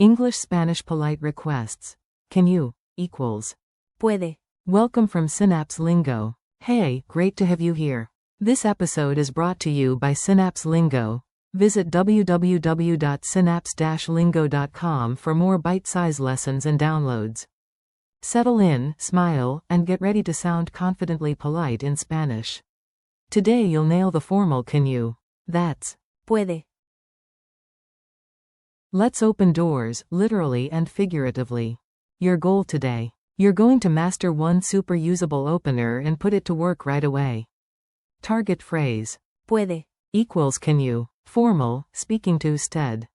English-Spanish polite requests. Can you, equals. Puede. Welcome from Synapse Lingo. Hey, great to have you here. This episode is brought to you by Synapse Lingo. Visit www.synapse-lingo.com for more bite-sized lessons and downloads. Settle in, smile, and get ready to sound confidently polite in Spanish. Today you'll nail the formal can you. That's Puede. Let's open doors, literally and figuratively. Your goal today. You're going to master one super usable opener and put it to work right away. Target phrase. Puede. Equals can you. Formal, speaking to usted.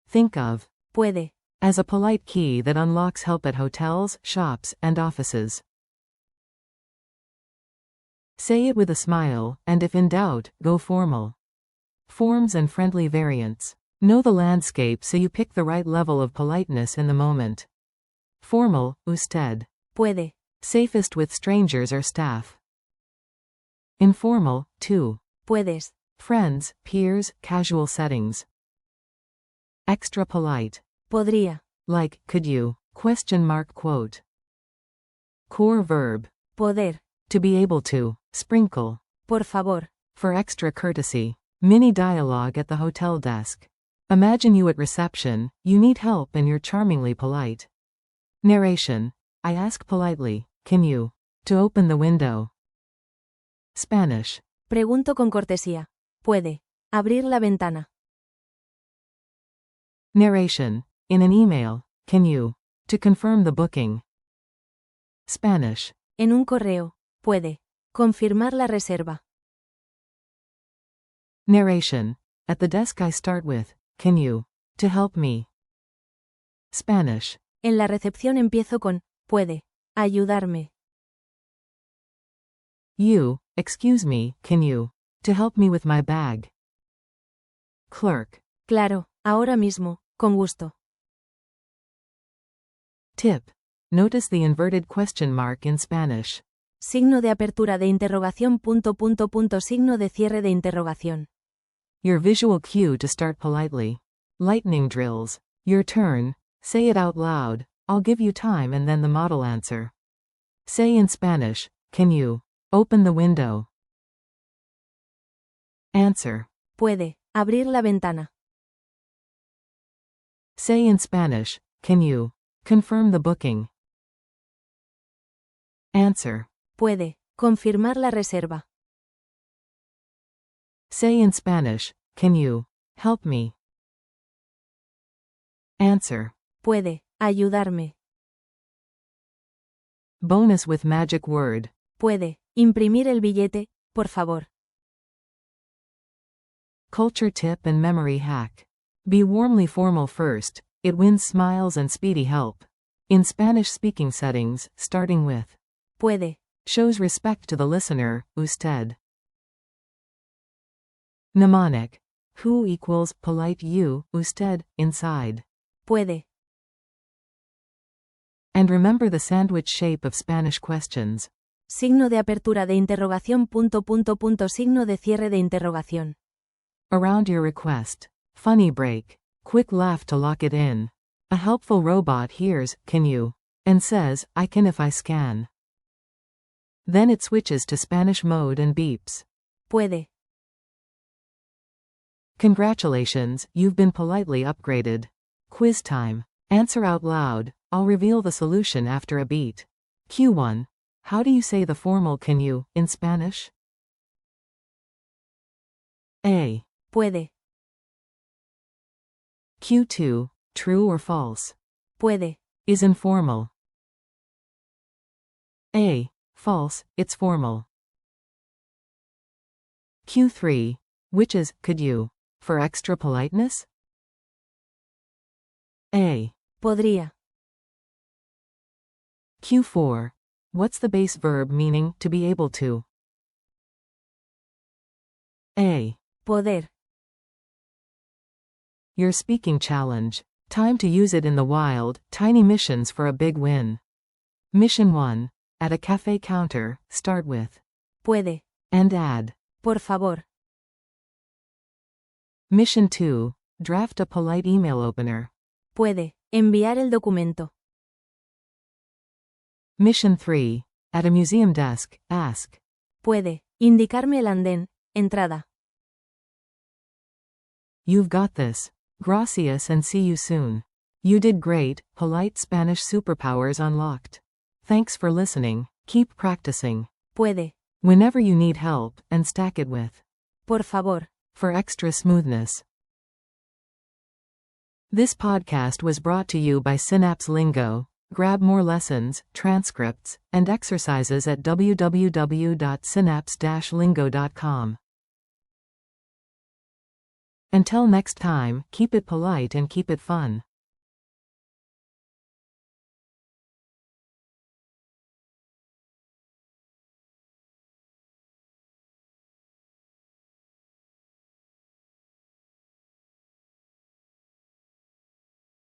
Think of Puede. as a polite key that unlocks help at hotels, shops, and offices. Say it with a smile, and if in doubt, go formal. Forms and friendly variants. Know the landscape so you pick the right level of politeness in the moment. Formal, usted. Puede. Safest with strangers or staff. Informal, tú. Puedes. Friends, peers, casual settings. Extra polite. Podría. Like, could you? Quote. Core verb. Poder. To be able to. Sprinkle. Por favor. For extra courtesy. Mini dialogue at the hotel desk. Imagine you at reception, you need help and you're charmingly polite. Narration. I ask politely, can you? To open the window. Spanish. Pregunto con cortesía. Puede. Abrir la ventana. Narration. In an email, can you? To confirm the booking. Spanish. En un correo. Puede. Confirmar la reserva. Narration. At the desk I start with, can you? To help me. Spanish. En la recepción empiezo con, puede. Ayudarme. You, excuse me, can you? To help me with my bag. Clerk. Claro, ahora mismo, con gusto. Tip. Notice the inverted question mark in Spanish. Signo de apertura de interrogación. Signo de cierre de interrogación. Your visual cue to start politely. Lightning drills. Your turn. Say it out loud. I'll give you time and then the model answer. Say in Spanish, can you? Open the window. Answer. Puede. Abrir la ventana. Say in Spanish, can you? Confirm the booking. Answer. Puede. Confirmar la reserva. Say in Spanish, can you? Help me. Answer. Puede. Ayudarme. Bonus with magic word. Puede. Imprimir el billete, por favor. Culture tip and memory hack. Be warmly formal first. It wins smiles and speedy help. In Spanish-speaking settings, starting with Puede. shows respect to the listener, usted. Mnemonic. Who equals polite you, usted, inside. Puede. And remember the sandwich shape of Spanish questions. Signo de apertura de interrogación. Signo de cierre de interrogación. Around your request. Funny break. Quick laugh to lock it in. A helpful robot hears, can you? And says, I can if I scan. Then it switches to Spanish mode and beeps. Puede. Congratulations, you've been politely upgraded. Quiz time. Answer out loud. I'll reveal the solution after a beat. Q1. How do you say the formal can you, in Spanish? A. Puede. Q2. True or false? Puede. Is informal. A. False, it's formal. Q3. Which is, could you? For extra politeness? A. Podría. Q4. What's the base verb meaning, to be able to? A. Poder. Your speaking challenge. Time to use it in the wild, tiny missions for a big win. Mission 1. At a cafe counter, start with Puede. and add Por favor. Mission 2. Draft a polite email opener. Puede. Enviar el documento. Mission 3. At a museum desk, ask. Puede. Indicarme el andén. Entrada. You've got this. Gracias and see you soon. You did great. Polite Spanish superpowers unlocked. Thanks for listening. Keep practicing. Puede. Whenever you need help, and stack it with. Por favor. For extra smoothness. This podcast was brought to you by Synapse Lingo. Grab more lessons, transcripts, and exercises at www.synapse-lingo.com. Until next time, keep it polite and keep it fun.